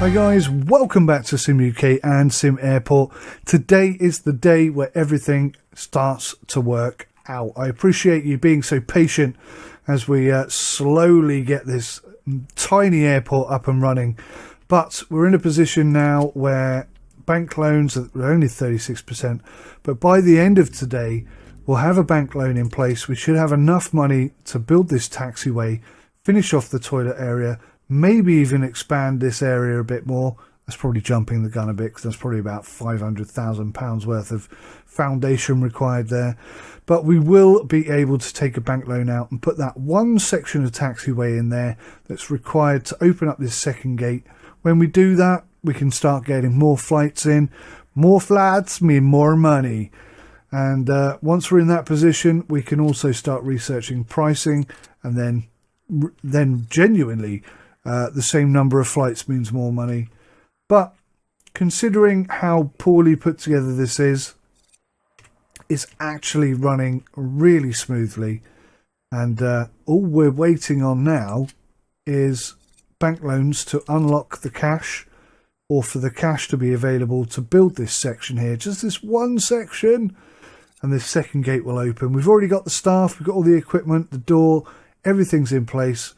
Hi guys, welcome back to Sim UK and SimAirport. Today is the day where everything starts to work out. I appreciate you being so patient as we slowly get this tiny airport up and running. But we're in a position now where bank loans are only 36%. But by the end of today, we'll have a bank loan in place. We should have enough money to build this taxiway, finish off the toilet area, maybe even expand this area a bit more. That's probably jumping the gun a bit because there's probably about £500,000 worth of foundation required there. But we will be able to take a bank loan out and put that one section of taxiway in there that's required to open up this second gate. When we do that, we can start getting more flights in. More flights mean more money. And once we're in that position, we can also start researching pricing, and then genuinely the same number of flights means more money. But considering how poorly put together this is, it's actually running really smoothly. And all we're waiting on now is bank loans to unlock the cash, or for the cash to be available to build this section here. Just this one section, and this second gate will open. We've already got the staff, we've got all the equipment, the door, everything's in place.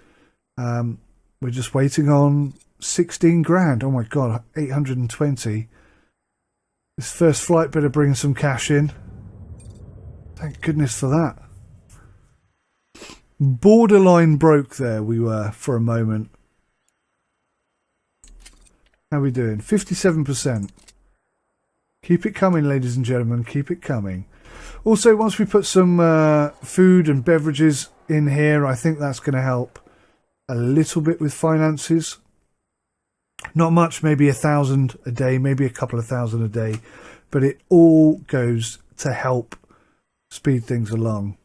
We're just waiting on 16 grand. Oh my god, 820. This first flight better bring some cash in. Thank goodness for that. Borderline broke there we were for a moment. How are we doing? 57%. Keep it coming, ladies and gentlemen. Keep it coming. Also, once we put some food and beverages in here, I think that's going to help a little bit with finances. Not much, maybe 1,000 a day, maybe a couple of thousand a day, but it all goes to help speed things along.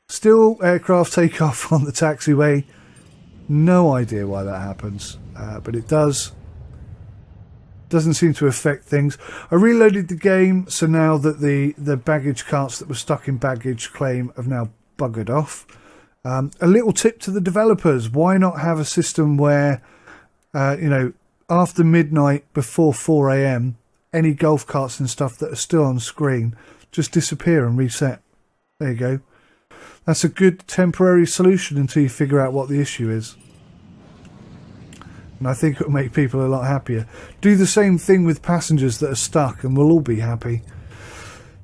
Still aircraft take off on the taxiway. No idea why that happens, but it does. Doesn't seem to affect things. I reloaded the game, so now that the baggage carts that were stuck in baggage claim have now buggered off. A little tip to the developers: why not have a system where, after midnight, before 4 AM, any golf carts and stuff that are still on screen just disappear and reset. There you go. That's a good temporary solution until you figure out what the issue is. And I think it will make people a lot happier. Do the same thing with passengers that are stuck and we'll all be happy.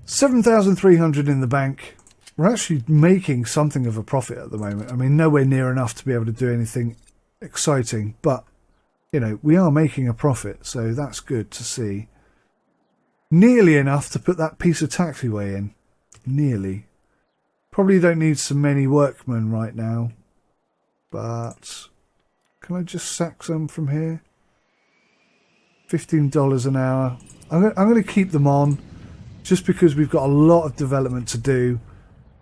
7,300 in the bank. We're actually making something of a profit at the moment. I mean, nowhere near enough to be able to do anything exciting, but, we are making a profit, so that's good to see. Nearly enough to put that piece of taxiway in. Nearly. Probably don't need so many workmen right now, but can I just sack some from here? $15 an hour. I'm going to keep them on just because we've got a lot of development to do.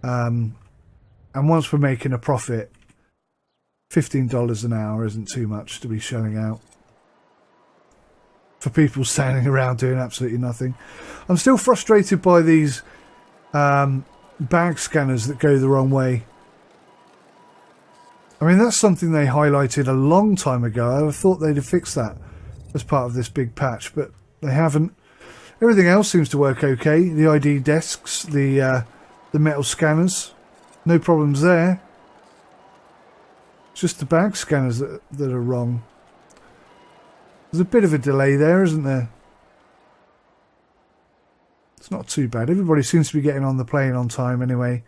And once we're making a profit, $15 an hour isn't too much to be shelling out for people standing around doing absolutely nothing. I'm still frustrated by these bag scanners that go the wrong way. I mean, that's something they highlighted a long time ago. I thought they'd have fixed that as part of this big patch, but they haven't. Everything else seems to work okay. The ID desks, the metal scanners, no problems there. It's just the bag scanners that are wrong. There's a bit of a delay there, isn't there? It's not too bad. Everybody seems to be getting on the plane on time anyway.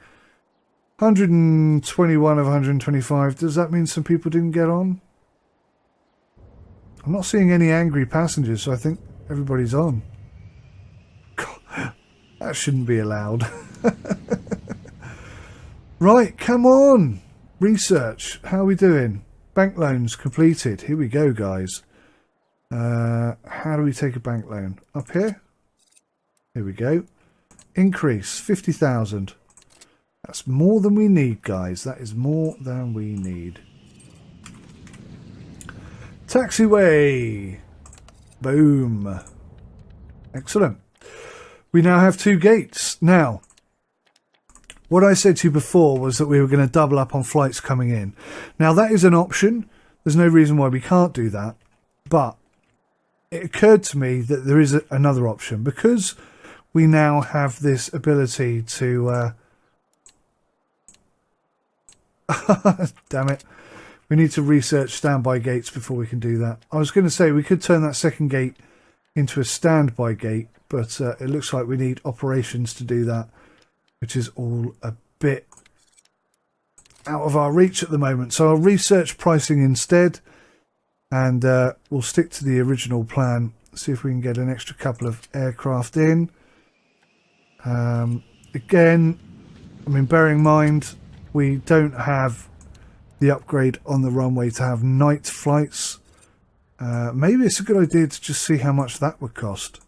121 of 125. Does that mean some people didn't get on? I'm not seeing any angry passengers, so I think everybody's on. God, that shouldn't be allowed. Right, come on. Research. How are we doing? Bank loans completed. Here we go, guys. How do we take a bank loan? Up here? Here we go. Increase 50,000. That's more than we need, guys. That is more than we need. Taxiway. Boom. Excellent. We now have 2 gates. Now, what I said to you before was that we were going to double up on flights coming in. Now, that is an option. There's no reason why we can't do that. But it occurred to me that there is another option, because we now have this ability to damn it, we need to research standby gates before we can do that. I was going to say we could turn that second gate into a standby gate, but it looks like we need operations to do that, which is all a bit out of our reach at the moment. So I'll research pricing instead, and we'll stick to the original plan, see if we can get an extra couple of aircraft in. Again, I mean, bearing in mind we don't have the upgrade on the runway to have night flights. Maybe it's a good idea to just see how much that would cost.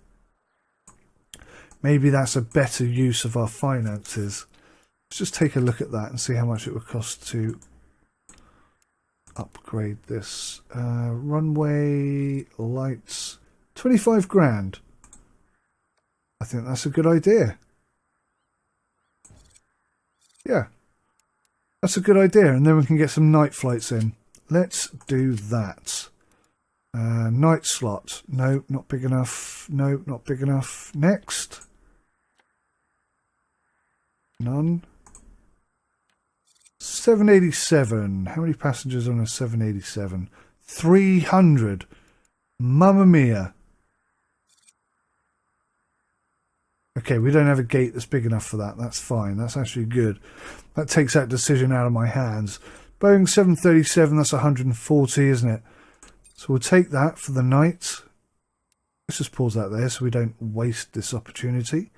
Maybe that's a better use of our finances. Let's just take a look at that and see how much it would cost to upgrade this. Runway lights, 25 grand. I think that's a good idea. Yeah, that's a good idea, and then we can get some night flights in. Let's do that. Night slot. No, not big enough. No, not big enough. Next. None. 787. How many passengers on a 787? 300. Mamma mia. Okay, we don't have a gate that's big enough for that. That's fine. That's actually good. That takes that decision out of my hands. Boeing 737, that's 140, isn't it? So we'll take that for the night. Let's just pause that there so we don't waste this opportunity.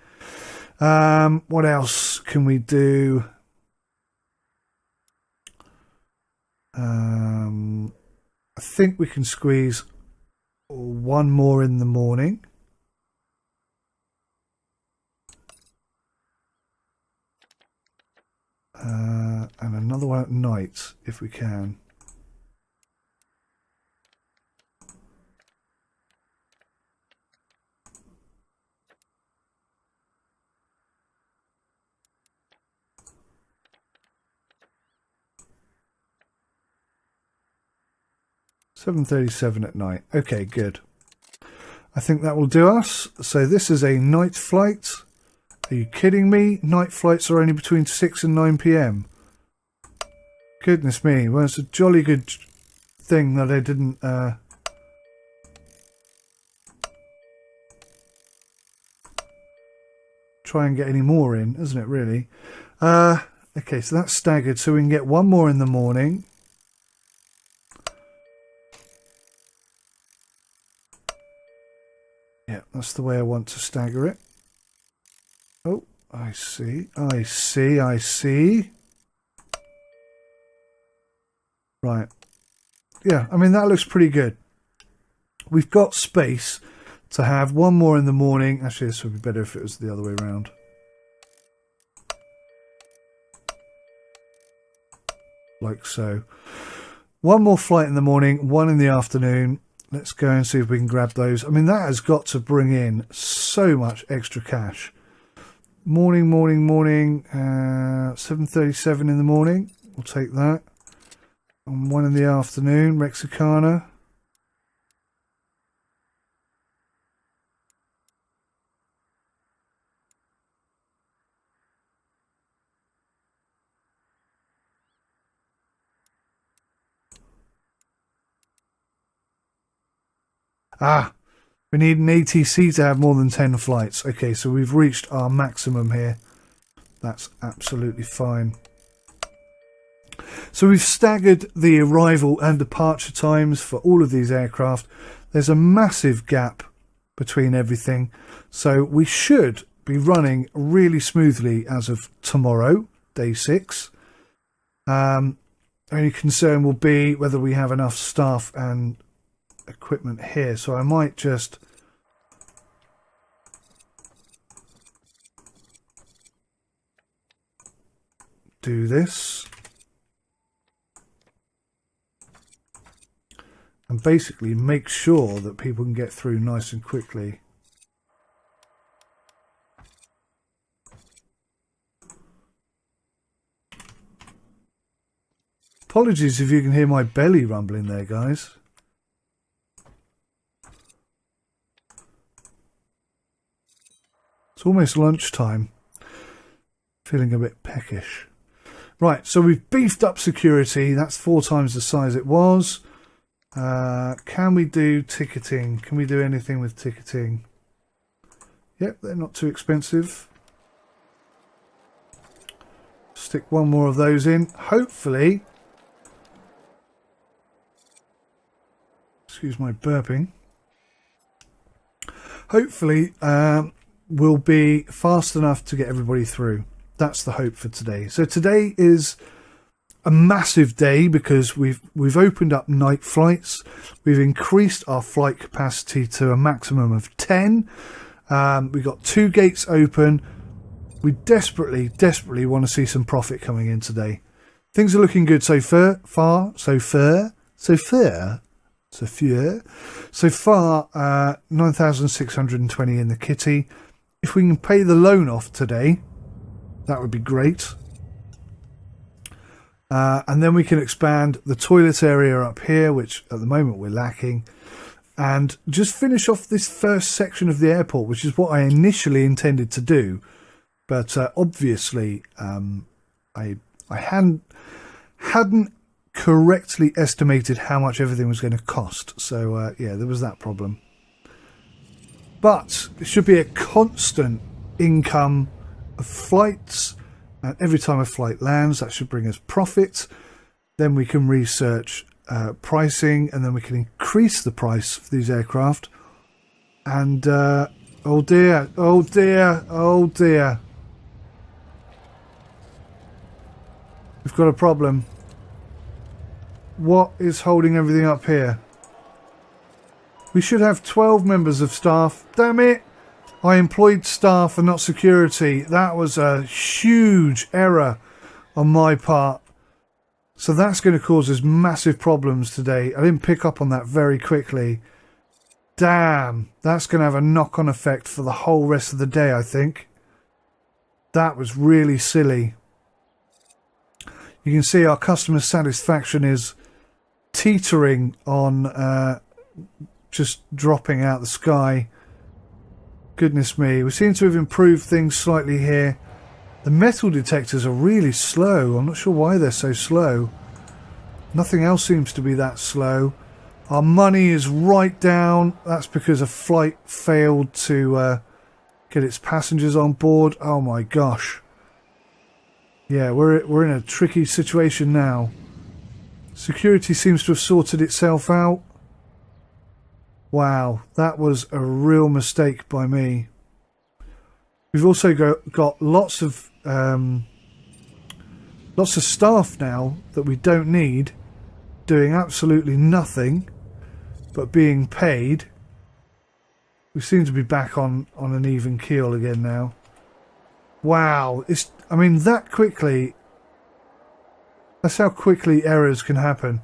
What else can we do? I think we can squeeze one more in the morning. And another one at night, if we can. $737 at night. Okay, good. I think that will do us. So this is a night flight. Are you kidding me? Night flights are only between 6 and 9 p.m. Goodness me. Well, it's a jolly good thing that I didn't... try and get any more in, isn't it, really? Okay, so that's staggered. So we can get one more in the morning. Yeah, that's the way I want to stagger it. Oh, I see. I see. I see. Right. Yeah, I mean, that looks pretty good. We've got space to have one more in the morning. Actually, this would be better if it was the other way around. Like so. One more flight in the morning, one in the afternoon. Let's go and see if we can grab those. I mean, that has got to bring in so much extra cash. Morning, morning, morning. 7:37 in the morning. We'll take that. And one in the afternoon, Mexicana. Ah, we need an ATC to have more than 10 flights. Okay, so we've reached our maximum here. That's absolutely fine. So we've staggered the arrival and departure times for all of these aircraft. There's a massive gap between everything. So we should be running really smoothly as of tomorrow, day 6. Only concern will be whether we have enough staff and equipment here. So I might just do this. And basically make sure that people can get through nice and quickly. Apologies if you can hear my belly rumbling there, guys. It's almost lunchtime. Feeling a bit peckish. Right, so we've beefed up security. That's 4 times the size it was. Can we do ticketing? Can we do anything with ticketing? Yep, they're not too expensive. Stick one more of those in. Hopefully, excuse my burping. Hopefully, we'll be fast enough to get everybody through. That's the hope for today. So today is a massive day because we've opened up night flights. We've increased our flight capacity to a maximum of 10. We've got 2 gates open. We desperately want to see some profit coming in today. Things are looking good so far. So far, 9,620 in the kitty. If we can pay the loan off today, that would be great. And then we can expand the toilet area up here, which at the moment we're lacking. And just finish off this first section of the airport, which is what I initially intended to do. But obviously, I hadn't correctly estimated how much everything was going to cost. So, yeah, there was that problem. But it should be a constant income of flights. And every time a flight lands, that should bring us profit. Then we can research pricing, and then we can increase the price of these aircraft. And, oh dear, oh dear, oh dear. We've got a problem. What is holding everything up here? We should have 12 members of staff. Damn it! I employed staff and not security. That was a huge error on my part. So that's going to cause us massive problems today. I didn't pick up on that very quickly. Damn, that's going to have a knock-on effect for the whole rest of the day, I think. That was really silly. You can see our customer satisfaction is teetering on just dropping out the sky. Goodness me, we seem to have improved things slightly here. The metal detectors are really slow. I'm not sure why they're so slow. Nothing else seems to be that slow. Our money is right down. That's because a flight failed to get its passengers on board. Oh my gosh. Yeah, we're in a tricky situation now. Security seems to have sorted itself out. Wow, that was a real mistake by me. We've also got lots of staff now that we don't need, doing absolutely nothing but being paid. We seem to be back on an even keel again now. Wow, I mean, that quickly. That's how quickly errors can happen.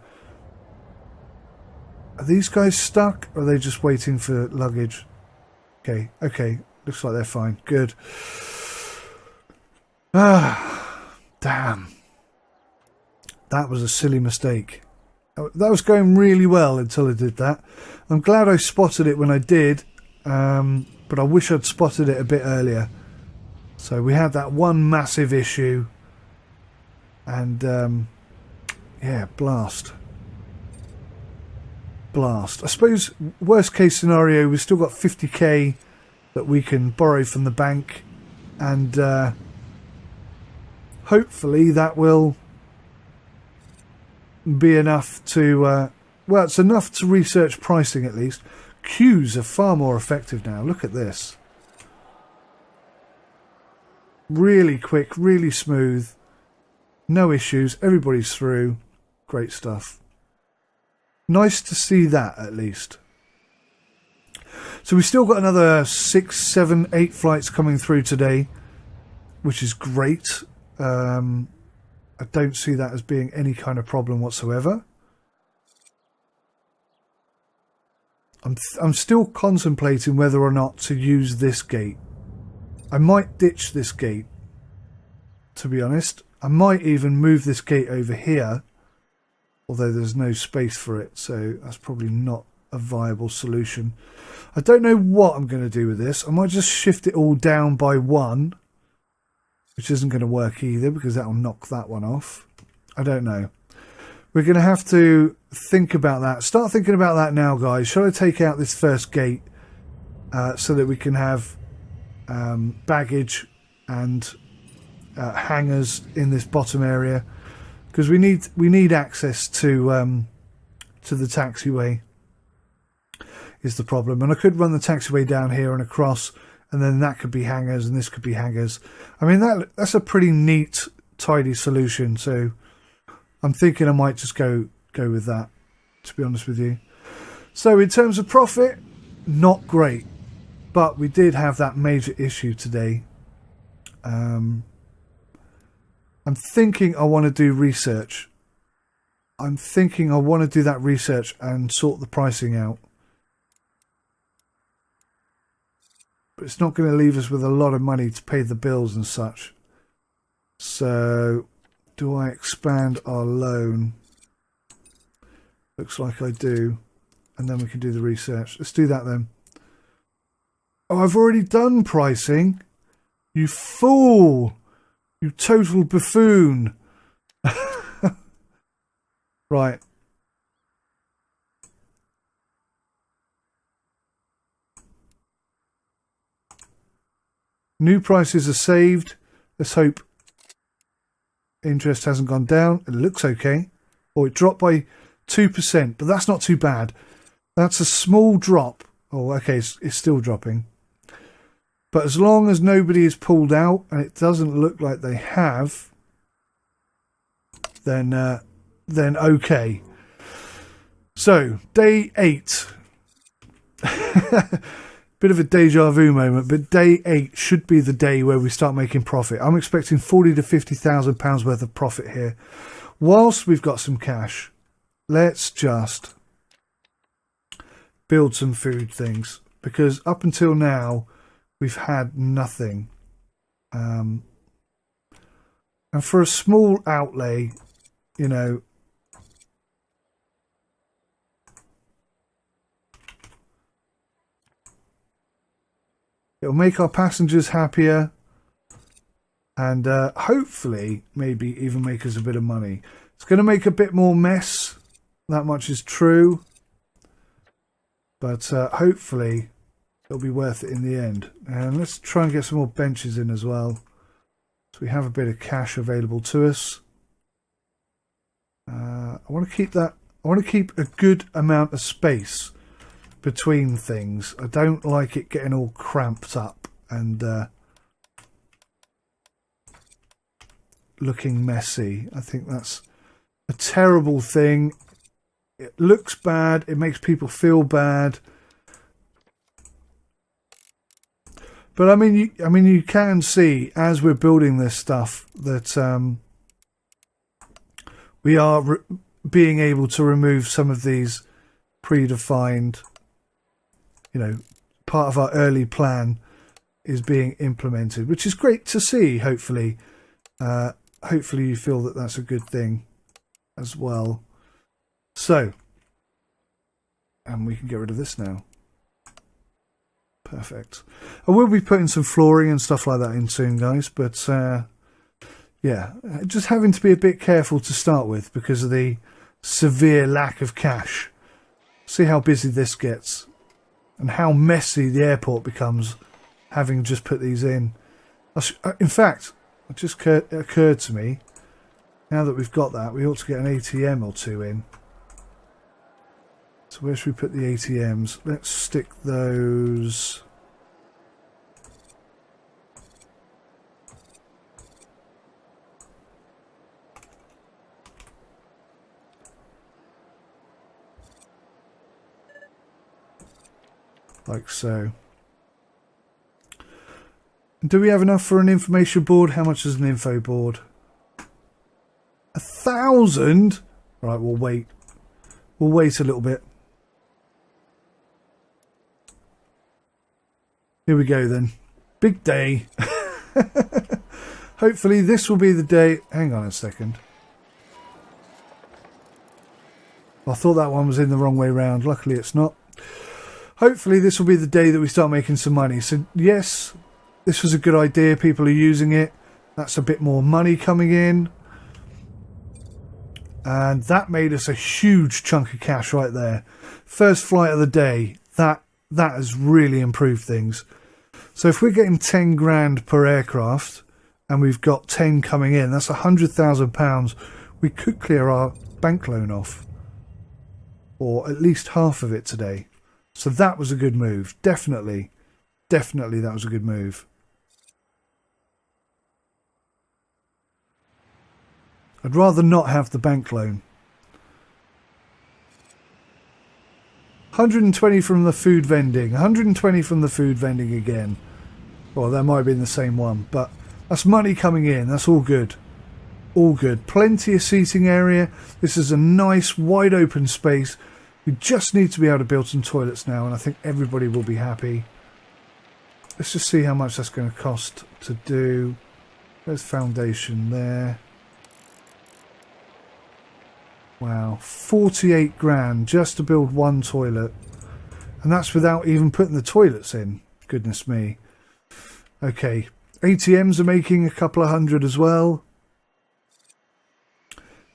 Are these guys stuck, or are they just waiting for luggage? Okay, looks like they're fine. Good. Ah, damn. That was a silly mistake. That was going really well until I did that. I'm glad I spotted it when I did, but I wish I'd spotted it a bit earlier. So we had that one massive issue, and yeah, blast. I suppose worst case scenario, we've still got 50k that we can borrow from the bank, and hopefully that will be enough to well, it's enough to research pricing at least. Queues are far more effective now. Look at this. Really quick, really smooth, no issues, everybody's through. Great stuff. Nice to see that at least. So we've still got another 6, 7, 8 flights coming through today, which is great. I don't see that as being any kind of problem whatsoever. I'm still contemplating whether or not to use this gate. I might ditch this gate, to be honest. I might even move this gate over here, although there's no space for it, so that's probably not a viable solution. I don't know what I'm going to do with this. I might just shift it all down by 1, which isn't going to work either because that will knock that one off. I don't know. We're going to have to think about that. Start thinking about that now, guys. Shall I take out this first gate so that we can have baggage and hangars in this bottom area? Because we need access to the taxiway is the problem. And I could run the taxiway down here and across, and then that could be hangars and this could be hangars. I mean, that's a pretty neat, tidy solution. So I'm thinking I might just go with that, to be honest with you. So in terms of profit, not great. But we did have that major issue today. I'm thinking I want to do research. I'm thinking I want to do that research and sort the pricing out. But it's not going to leave us with a lot of money to pay the bills and such. So, do I expand our loan? Looks like I do. And then we can do the research. Let's do that then. Oh, I've already done pricing. You fool. You total buffoon. Right. New prices are saved. Let's hope interest hasn't gone down. It looks okay. Oh, it dropped by 2%, but that's not too bad. That's a small drop. Oh, okay, it's still dropping. But as long as nobody is pulled out, and it doesn't look like they have, then okay. So, day 8. Bit of a deja vu moment, but day 8 should be the day where we start making profit. I'm expecting £40,000 to £50,000 worth of profit here. Whilst we've got some cash, let's just build some food things, because up until now we've had nothing. And for a small outlay, you know, it'll make our passengers happier and hopefully maybe even make us a bit of money. It's going to make a bit more mess, that much is true, but hopefully it'll be worth it in the end. And let's try and get some more benches in as well, so we have a bit of cash available to us. I want to keep that. I want to keep a good amount of space between things. I don't like it getting all cramped up and looking messy. I think that's a terrible thing. It looks bad. It makes people feel bad. But I mean, you can see as we're building this stuff that we are being able to remove some of these predefined, you know, part of our early plan is being implemented, which is great to see. Hopefully you feel that that's a good thing as well. So, and we can get rid of this now. Perfect. I will be putting some flooring and stuff like that in soon, guys, but yeah, just having to be a bit careful to start with because of the severe lack of cash. See how busy this gets and how messy the airport becomes having just put these in. In fact, it just occurred to me, now that we've got that, we ought to get an ATM or two in. So where should we put the ATMs? Let's stick those... like so. Do we have enough for an information board? How much is an info board? 1,000? Right, we'll wait. We'll wait a little bit. Here we go then. Big day. Hopefully this will be the day. Hang on a second. I thought that one was in the wrong way round. Luckily it's not. hopefully this will be the day that we start making some money. So yes, this was a good idea. People are using it. That's a bit more money coming in. And that made us a huge chunk of cash right there. First flight of the day. That has really improved things. So if we're getting 10 grand per aircraft and we've got 10 coming in, that's £100,000. We could clear our bank loan off, or at least half of it today. So that was a good move. Definitely that was a good move. I'd rather not have the bank loan. 120 from the food vending. 120 from the food vending again. Well, that might have been the same one, but that's money coming in. That's all good. All good. Plenty of seating area. This is a nice wide open space. We just need to be able to build some toilets now, and I think everybody will be happy. Let's just see how much that's going to cost to do. There's foundation there. Wow, 48 grand just to build one toilet. And that's without even putting the toilets in. Goodness me. Okay, ATMs are making a couple of hundred as well.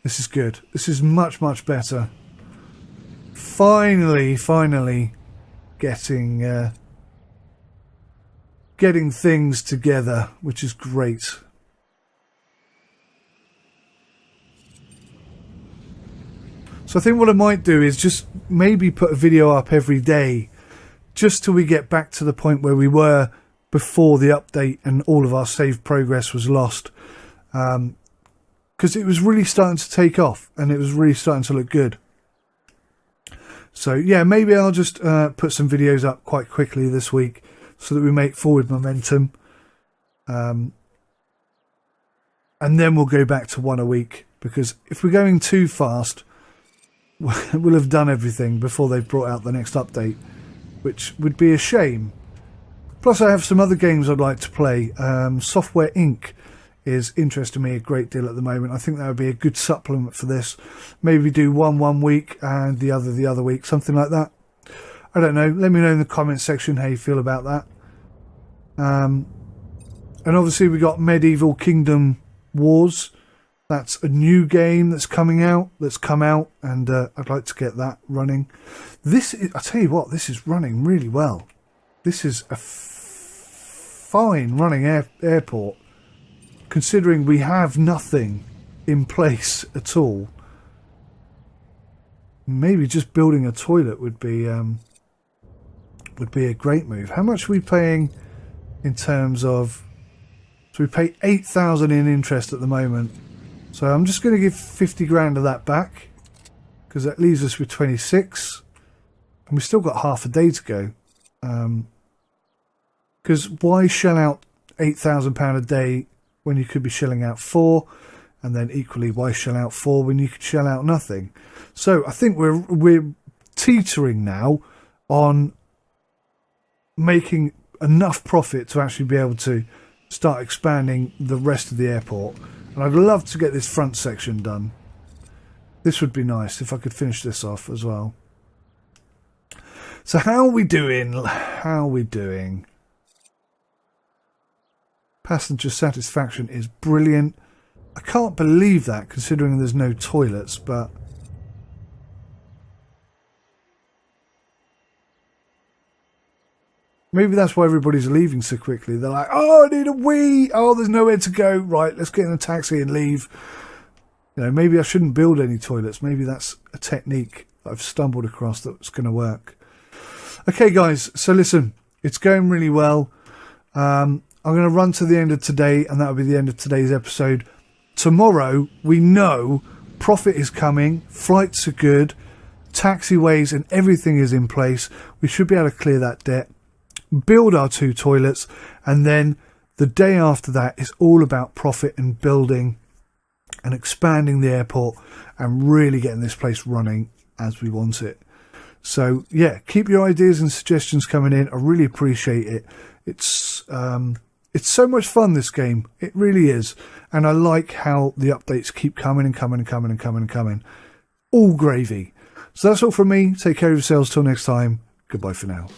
This is good. This is much, much better. Finally getting things together, which is great. So I think what I might do is just maybe put a video up every day, just till we get back to the point where we were before the update and all of our saved progress was lost. Because it was really starting to take off and it was really starting to look good. So yeah, maybe I'll just put some videos up quite quickly this week so that we make forward momentum. And then we'll go back to one a week, because if we're going too fast, we'll have done everything before they've brought out the next update, which would be a shame. Plus I have some other games I'd like to play. Software Inc. is interesting me a great deal at the moment. I think that would be a good supplement for this. Maybe do one week and the other week, something like that. I don't know. Let me know in the comments section how you feel about that. And obviously we got Medieval Kingdom Wars. That's a new game that's come out, and I'd like to get that running. I tell you what, this is running really well. This is a fine running airport, considering we have nothing in place at all. Maybe just building a toilet would be a great move. How much are we paying in terms of? So we pay 8,000 in interest at the moment. So I'm just going to give 50 grand of that back, because that leaves us with 26, and we've still got half a day to go. Because why shell out £8,000 a day when you could be shelling out 4, and then equally why shell out 4 when you could shell out nothing? So I think we're teetering now on making enough profit to actually be able to start expanding the rest of the airport. And I'd love to get this front section done. This would be nice if I could finish this off as well. So how are we doing? How are we doing? Passenger satisfaction is brilliant. I can't believe that, considering there's no toilets, but maybe that's why everybody's leaving so quickly. They're like, oh, I need a wee. Oh, there's nowhere to go. Right, let's get in a taxi and leave. You know, maybe I shouldn't build any toilets. Maybe that's a technique that I've stumbled across that's going to work. Okay, guys. So listen, it's going really well. I'm going to run to the end of today, and that'll be the end of today's episode. Tomorrow, we know profit is coming. Flights are good. Taxiways and everything is in place. We should be able to clear that debt. Build our 2 toilets, and then the day after that is all about profit and building and expanding the airport and really getting this place running as we want it. So yeah, keep your ideas and suggestions coming in. I really appreciate it. It's so much fun, this game. It really is, and I like how the updates keep coming and coming and coming and coming and coming. All gravy. So that's all from me. Take care of yourselves till next time. Goodbye for now.